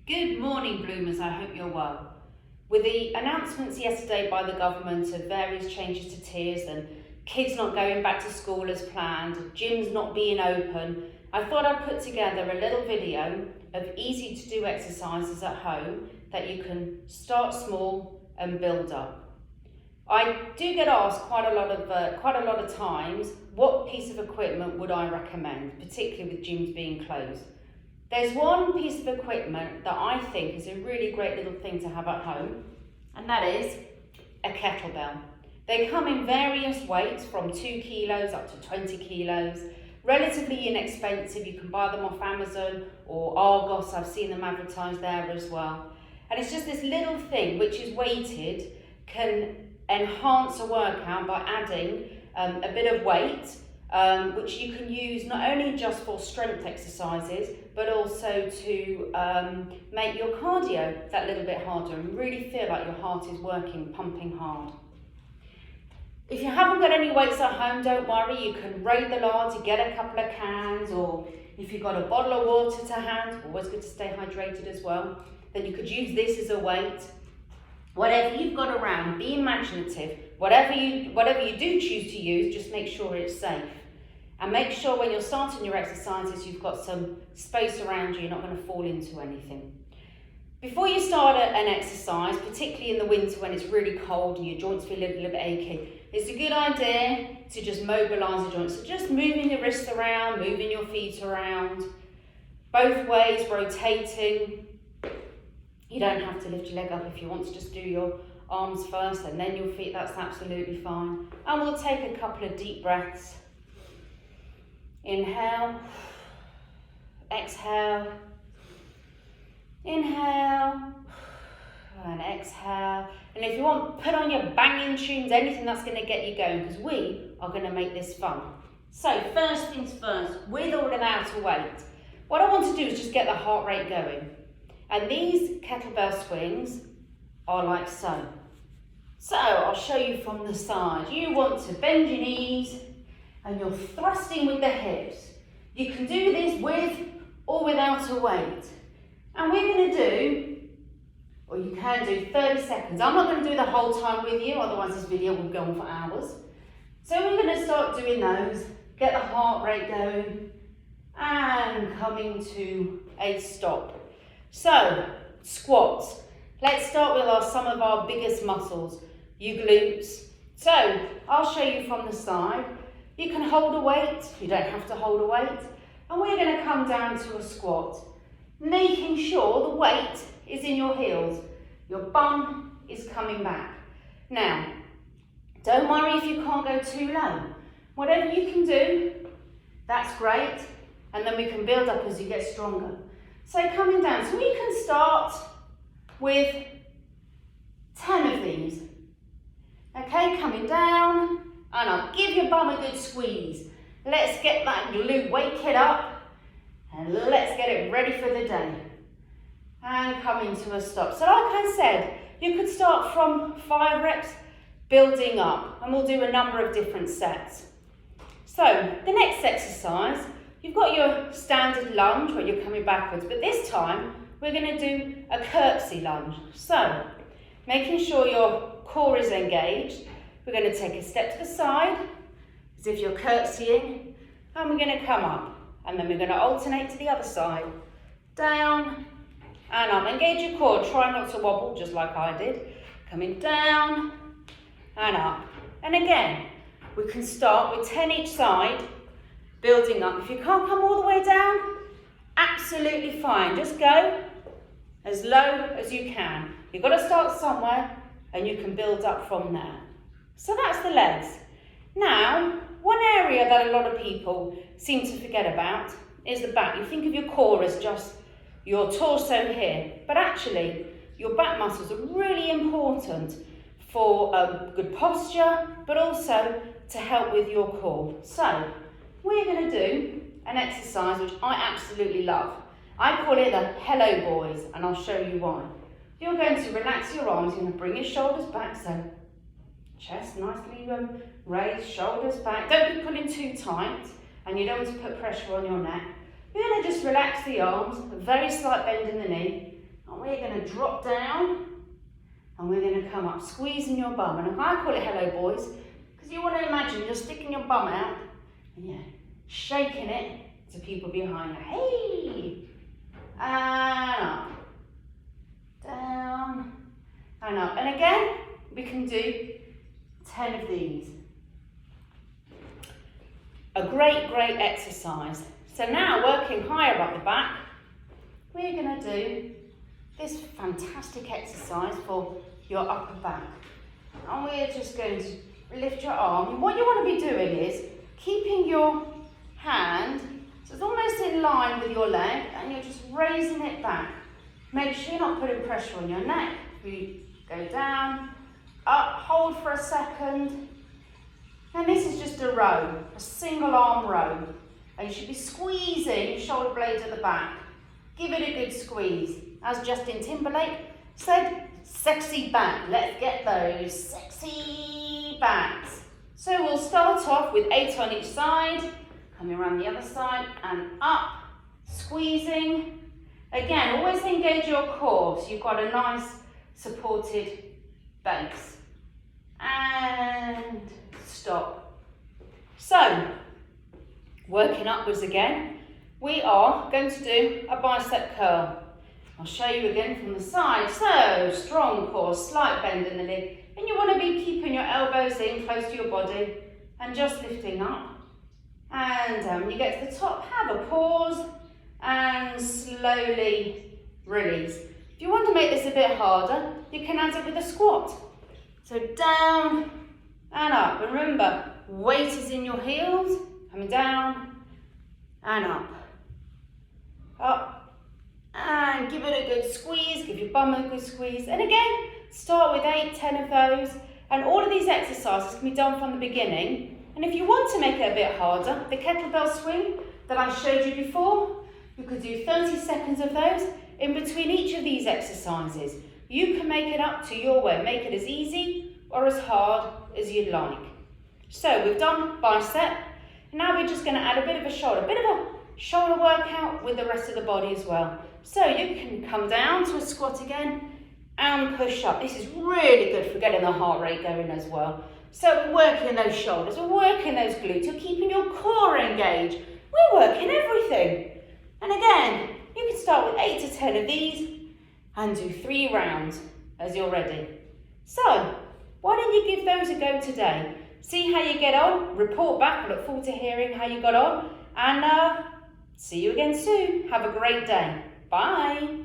Good morning, Bloomers. I hope you're well. With the announcements yesterday by the government of various changes to tiers and kids not going back to school as planned, gyms not being open, I thought I'd put together a little video of easy to do exercises at home that you can start small and build up. I do get asked quite a lot of times, what piece of equipment would I recommend, particularly with gyms being closed. There's one piece of equipment that I think is a really great little thing to have at home, and that is a kettlebell. They come in various weights from 2 kilos up to 20 kilos, relatively inexpensive. You can buy them off Amazon or Argos, I've seen them advertised there as well. And it's just this little thing which is weighted, can enhance a workout by adding a bit of weight, which you can use not only just for strength exercises, but also to make your cardio that little bit harder and really feel like your heart is working, pumping hard. If you haven't got any weights at home, don't worry, you can raid the larder, get a couple of cans, or if you've got a bottle of water to hand, always good to stay hydrated as well, then you could use this as a weight. Whatever you've got around, be imaginative. Whatever you do choose to use, just make sure it's safe. And make sure when you're starting your exercises, you've got some space around you, you're not going to fall into anything. Before you start an exercise, particularly in the winter when it's really cold and your joints feel a little bit achy, it's a good idea to just mobilise the joints. So just moving your wrists around, moving your feet around, both ways, rotating. You don't have to lift your leg up if you want to just do your arms first and then your feet, that's absolutely fine. And we'll take a couple of deep breaths. Inhale, exhale, inhale, and exhale. And if you want, put on your banging tunes, anything that's going to get you going, because we are going to make this fun. So first things first, with or without a weight, what I want to do is just get the heart rate going. And these kettlebell swings are like so. So I'll show you from the side. You want to bend your knees and you're thrusting with the hips. You can do this with or without a weight. And we're going to do, or you can do 30 seconds. I'm not going to do the whole time with you, otherwise this video will go on for hours. So we're going to start doing those, get the heart rate going, and coming to a stop. So, squats. Let's start with some of our biggest muscles, your glutes. So, I'll show you from the side. You can hold a weight, you don't have to hold a weight. And we're going to come down to a squat, making sure the weight is in your heels. Your bum is coming back. Now, don't worry if you can't go too low. Whatever you can do, that's great. And then we can build up as you get stronger. So coming down, so we can start with 10 of these. Okay, coming down, and up. Give your bum a good squeeze. Let's get that glute, wake it up, and let's get it ready for the day. And coming to a stop. So like I said, you could start from 5 reps, building up, and we'll do a number of different sets. So the next exercise, you've got your standard lunge where you're coming backwards, but this time we're going to do a curtsy lunge. So, making sure your core is engaged, we're going to take a step to the side, as if you're curtsying, and we're going to come up. And then we're going to alternate to the other side. Down, and up. Engage your core, try not to wobble, just like I did. Coming down, and up. And again, we can start with 10 each side, building up. If you can't come all the way down, absolutely fine. Just go as low as you can. You've got to start somewhere and you can build up from there. So that's the legs. Now, one area that a lot of people seem to forget about is the back. You think of your core as just your torso here, but actually your back muscles are really important for good posture, but also to help with your core. So, we're going to do an exercise which I absolutely love. I call it the Hello Boys, and I'll show you why. You're going to relax your arms, you're going to bring your shoulders back, so chest nicely raised, shoulders back. Don't be pulling too tight, and you don't want to put pressure on your neck. You're going to just relax the arms, a very slight bend in the knee, And we're going to drop down and we're going to come up, squeezing your bum. And I call it hello boys because you want to imagine you're sticking your bum out and you're shaking it to people behind you. Hey! And up, down, and up. And again, we can do 10 of these. A great, great exercise. So now, working higher up the back, we're going to do this fantastic exercise for your upper back. And we're just going to lift your arm. And what you want to be doing is keeping your hand, so it's almost in line with your leg, and you're just raising it back. Make sure you're not putting pressure on your neck. We go down, up, hold for a second. And this is just a row, a single arm row. And you should be squeezing your shoulder blades at the back. Give it a good squeeze. As Justin Timberlake said, sexy back. Let's get those sexy backs. So we'll start off with 8 on each side. Coming around the other side and up, squeezing. Again, always engage your core so you've got a nice supported base. And stop. So, working upwards again, we are going to do a bicep curl. I'll show you again from the side. So, strong core, slight bend in the knee. And you want to be keeping your elbows in close to your body and just lifting up. And when you get to the top, have a pause and slowly release. If you want to make this a bit harder, you can add it with a squat. So down and up. And remember, weight is in your heels, coming down and up. Up and give it a good squeeze, give your bum a good squeeze. And again, start with 8, 10 of those. And all of these exercises can be done from the beginning. And if you want to make it a bit harder, the kettlebell swing that I showed you before, you could do 30 seconds of those in between each of these exercises. You can make it up to your way. Make it as easy or as hard as you'd like. So we've done bicep. Now we're just going to add a bit of a shoulder workout with the rest of the body as well. So you can come down to a squat again and push up. This is really good for getting the heart rate going as well. So we're working those shoulders, we're working those glutes, you're keeping your core engaged. We're working everything. And again, you can start with 8 to 10 of these and do 3 rounds as you're ready. So, why don't you give those a go today? See how you get on, report back, I look forward to hearing how you got on. And see you again soon. Have a great day. Bye.